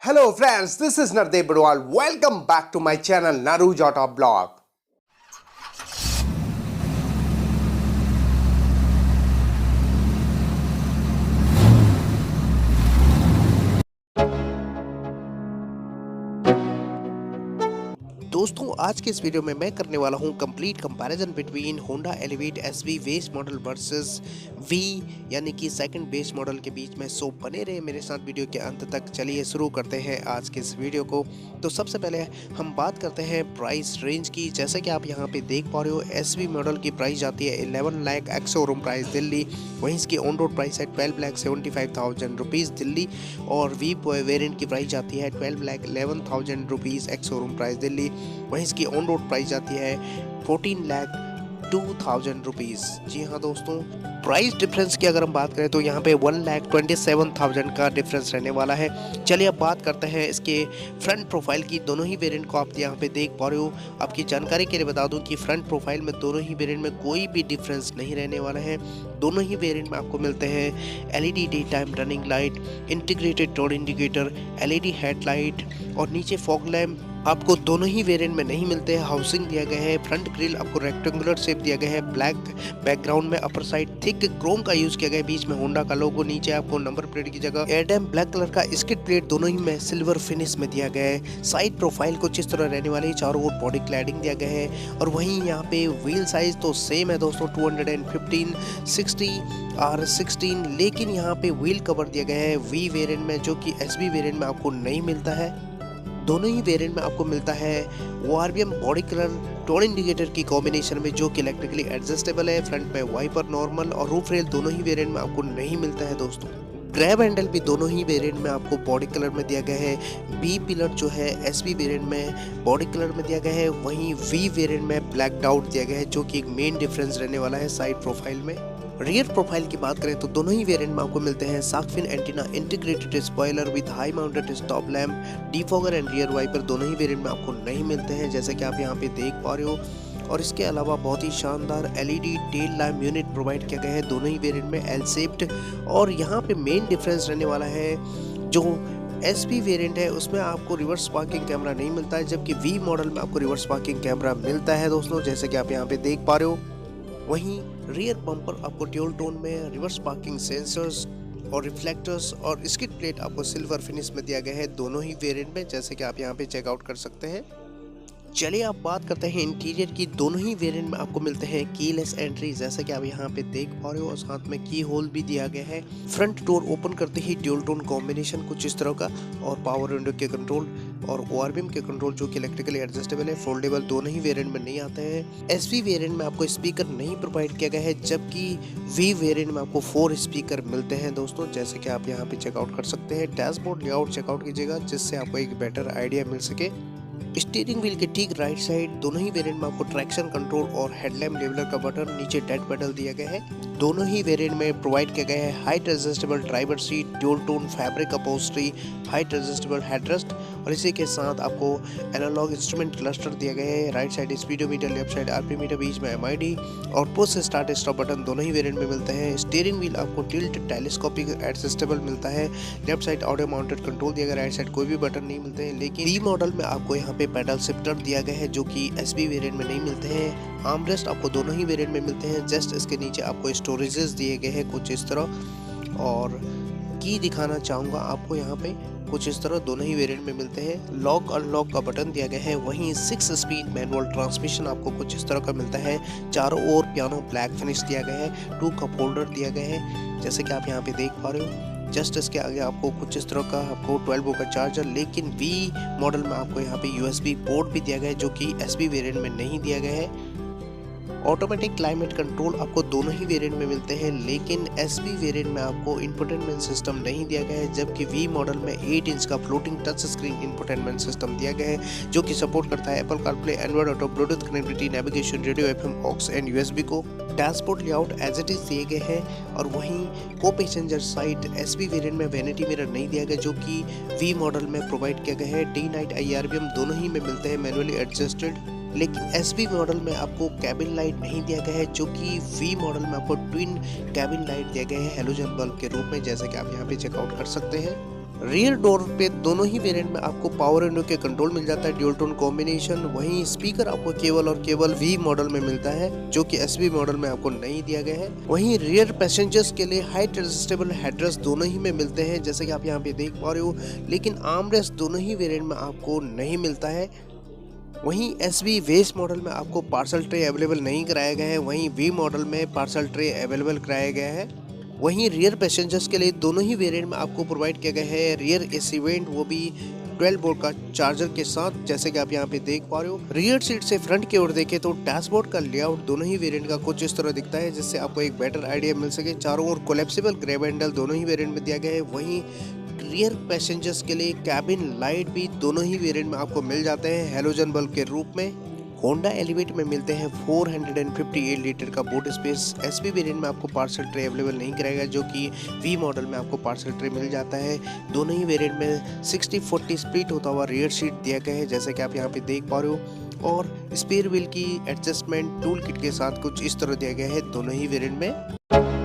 Hello friends, this is Nardev Barwal. Welcome back to my channel Naru Jota Blog. दोस्तों आज के इस video में मैं करने वाला हूं complete comparison between Honda Elevate SV base model versus V यानी कि सेकंड बेस मॉडल के बीच में। सो बने रहे मेरे साथ वीडियो के अंत तक। चलिए शुरू करते हैं आज के इस वीडियो को। तो सबसे पहले हम बात करते हैं प्राइस रेंज की। जैसे कि आप यहां पे देख पा रहे हो, एसवी मॉडल की प्राइस जाती है 11 lakh ex showroom price Delhi. वहीं इसकी ऑन रोड प्राइस है 12,75,000 रुपीज़ दिल्ली। और वी वेरिएंट की प्राइस जाती है 12,11,000 rupees ex showroom price Delhi. वहीं इसकी ऑन रोड प्राइस जाती है 14,02,000 रुपीज़। जी हाँ दोस्तों, प्राइस डिफरेंस की अगर हम बात करें तो यहाँ पे 1,27,000 का डिफरेंस रहने वाला है। चलिए अब बात करते हैं इसके फ्रंट प्रोफाइल की। दोनों ही वेरिएंट को आप यहाँ पे देख पा रहे हो। आपकी जानकारी के लिए बता दूं कि फ्रंट प्रोफाइल में दोनों ही वेरिएंट में कोई भी डिफरेंस नहीं रहने वाला है। दोनों ही वेरिएंट में आपको मिलते हैं LED day time running light, integrated road indicator, LED headlight और नीचे फॉग लैम्प आपको दोनों ही वेरिएंट में नहीं मिलते हैं। हाउसिंग दिया गया है, फ्रंट ग्रिल आपको रेक्टेंगुलर शेप दिया गया है, ब्लैक बैकग्राउंड में अपर साइड थिक क्रोम का यूज किया गया है, बीच में होंडा का लोगो, नीचे आपको नंबर प्लेट की जगह एडम ब्लैक कलर का स्किड प्लेट दोनों ही में सिल्वर फिनिश में दिया गया है। साइड प्रोफाइल कुछ इस तरह रहने वाली है, चारों ओर बॉडी क्लैडिंग दिया गया है। और वहीं यहाँ पे व्हील साइज तो सेम है दोस्तों, 215 60 R16, लेकिन यहाँ पे व्हील कवर दिया गया है वी वेरिएंट में, जो कि एसवी वेरिएंट में आपको नहीं मिलता है। दोनों ही वेरिएंट में आपको मिलता है ORVM body colour tone indicator की कॉम्बिनेशन में, जो कि इलेक्ट्रिकली एडजस्टेबल है। फ्रंट पे वाइपर नॉर्मल और रूफ रेल दोनों ही वेरिएंट में आपको नहीं मिलता है दोस्तों। ग्रैब हैंडल भी दोनों ही वेरिएंट में आपको बॉडी कलर में दिया गया है। बी पिलर जो है एसवी वेरिएंट में बॉडी कलर में दिया गया है, वहीं वी वेरिएंट में ब्लैक आउट दिया गया है, जो कि एक मेन डिफरेंस रहने वाला है साइड प्रोफाइल में। रियर प्रोफाइल की बात करें तो दोनों ही वेरिएंट में आपको मिलते हैं shark fin antenna, integrated spoiler with high mounted stop lamp, defogger and rear wiper दोनों ही वेरिएंट में आपको नहीं मिलते हैं, जैसे कि आप यहाँ पे देख पा रहे हो। और इसके अलावा बहुत ही शानदार LED tail lamp unit provide किया गया है दोनों ही वेरिएंट में, एल शेप्ड। और यहाँ पे मेन डिफरेंस रहने वाला है, जो एसपी वेरिएंट है उसमें आपको रिवर्स पार्किंग कैमरा नहीं मिलता है, जबकि वी मॉडल में आपको रिवर्स पार्किंग कैमरा मिलता है दोस्तों, जैसे कि आप यहाँ पे देख पा रहे हो। वहीं रियर बम्पर आपको ड्यूल टोन में, रिवर्स पार्किंग सेंसर्स और रिफ्लेक्टर्स और स्किड प्लेट आपको सिल्वर फिनिश में दिया गया है दोनों ही वेरिएंट में, जैसे कि आप यहाँ पे चेकआउट कर सकते हैं। चलिए आप बात करते हैं इंटीरियर की। दोनों ही वेरिएंट में आपको मिलते हैं कीलेस एंट्री, जैसे कि आप यहाँ पे देख पा रहे हो, और साथ में की होल भी दिया गया है। फ्रंट डोर ओपन करते ही ड्यूल टोन कॉम्बिनेशन कुछ इस तरह का, और पावर विंडो के कंट्रोल और ORVM के कंट्रोल जो कि इलेक्ट्रिकली एडजस्टेबल है, फोल्डेबल दोनों ही वेरिएंट में नहीं आते हैं। एसवी वेरिएंट में आपको स्पीकर नहीं प्रोवाइड किया गया है, जबकि वी वेरिएंट में आपको 4 स्पीकर मिलते हैं दोस्तों, जैसे कि आप यहाँ पे चेकआउट कर सकते हैं। डैशबोर्ड लेआउट चेकआउट कीजिएगा, जिससे आपको एक बेटर आइडिया मिल सके। स्टीयरिंग व्हील के ठीक राइट साइड दोनों ही वेरिएंट में आपको ट्रैक्शन कंट्रोल और हेडलैम्प लेवलर का बटन, नीचे डेड पैडल दिया गया है। दोनों ही वेरिएंट में प्रोवाइड किया गया है height adjustable driver seat, dual tone fabric upholstery, height adjustable headrest, और इसी के साथ आपको एनालॉग इंस्ट्रूमेंट क्लस्टर दिया गया है। Right side speedometer, left side RPM meter, बीच में MID और पुश स्टार्ट स्टॉप बटन दोनों ही वेरिएंट में मिलते हैं। स्टीयरिंग व्हील आपको टिल्ट टेलीस्कोपिक एडजस्टेबल मिलता है। Left side audio mounted control दिया गया, राइट साइड कोई भी बटन नहीं मिलते हैं। लेकिन वी मॉडल में आपको यहाँ पे पैडल शिफ्टर दिया गया है, जो कि एसबी वेरिएंट में नहीं मिलते हैं। आर्मरेस्ट आपको दोनों ही वेरिएंट में मिलते हैं। जस्ट इसके नीचे आपको स्टोरेजेस दिए गए हैं कुछ इस तरह, और की दिखाना चाहूँगा आपको यहाँ पे कुछ इस तरह दोनों ही वेरिएंट में मिलते हैं। लॉक अनलॉक का बटन दिया गया है। वहीं 6 स्पीड मैनुअल ट्रांसमिशन आपको कुछ इस तरह का मिलता है। चारों ओर पियानो ब्लैक फिनिश दिया गया है। 2 कप होल्डर दिया गया है, जैसे कि आप यहाँ पे देख पा रहे हो। जस्ट इसके आगे आपको कुछ इस तरह का आपको 12 वोल्ट का चार्जर, लेकिन वी मॉडल में आपको यहाँ पे USB पोर्ट भी दिया गया है, जो कि एसबी वेरिएंट में नहीं दिया गया है। ऑटोमेटिक क्लाइमेट कंट्रोल आपको दोनों ही वेरिएंट में मिलते हैं, लेकिन एसवी वेरिएंट में आपको इंफोटेनमेंट सिस्टम नहीं दिया गया है, जबकि वी मॉडल में 8 इंच का floating touch screen infotainment system दिया गया है, जो कि सपोर्ट करता है Apple CarPlay, Android Auto, Bluetooth connectivity, navigation, radio, FM, aux and USB को। Dashboard layout as it is दिए गए हैं। और वहीं को पैसेंजर साइड एसवी वेरिएंट में वैनिटी मिरर नहीं दिया गया, जो कि वी मॉडल में प्रोवाइड किया गया है। डे नाइट IRBM दोनों ही में मिलते हैं, मैनुअली एडजस्टेड। लेकिन एसवी मॉडल में आपको कैबिन लाइट नहीं दिया गया है, जो कि वी मॉडल में आपको ट्विन कैबिन लाइट दिया गया है हेलोजन बल्ब के रूप में, जैसे कि आप यहाँ पे चेकआउट कर सकते हैं। रियर डोर पे दोनों ही वेरिएंट में आपको पावर विंडो के कंट्रोल मिल जाता है, ड्यूल टोन कॉम्बिनेशन। वहीं स्पीकर आपको केवल वी मॉडल में मिलता है, जो कि एसवी मॉडल में आपको नहीं दिया गया है। वहीं रियर पैसेंजर्स के लिए हाइट एडजस्टेबल हेडरेस्ट दोनों ही में मिलते हैं, जैसे कि आप यहाँ पे देख पा रहे हो, लेकिन आर्मरेस्ट दोनों ही वेरिएंट में आपको नहीं मिलता है। वहीं एसवी वेस मॉडल में आपको पार्सल ट्रे अवेलेबल नहीं कराया गया है, वहीं वी मॉडल में पार्सल ट्रे अवेलेबल कराया गया है। वहीं रियर पैसेंजर्स के लिए दोनों ही वेरिएंट में आपको प्रोवाइड किया गया है रियर एसी वेंट, वो भी 12 वोल्ट का चार्जर के साथ, जैसे कि आप यहाँ पे देख पा रहे हो। रियर सीट से फ्रंट की ओर देखें तो डैशबोर्ड का लेआउट दोनों ही वेरिएंट का कुछ इस तरह दिखता है, जिससे आपको एक बेटर आइडिया मिल सके। चारों ओर कोलैप्सिबल ग्रैब हैंडल दोनों ही वेरिएंट में दिया गया है। वहीं रियर पैसेंजर्स के लिए कैबिन लाइट भी दोनों ही वेरिएंट में आपको मिल जाते हैं हैलोजन बल्ब के रूप में। होंडा एलिवेट में मिलते हैं 458 लीटर का बूट स्पेस। एसपी वेरिएंट में आपको पार्सल ट्रे अवेलेबल नहीं कराएगा, जो कि वी मॉडल में आपको पार्सल ट्रे मिल जाता है। दोनों ही वेरिएंट में 60-40 स्प्लिट होता हुआ रियर सीट दिया गया है, जैसे कि आप यहाँ पे देख पा रहे हो। और स्पेयर व्हील की एडजस्टमेंट टूल किट के साथ कुछ इस तरह दिया गया है दोनों ही वेरिएंट में।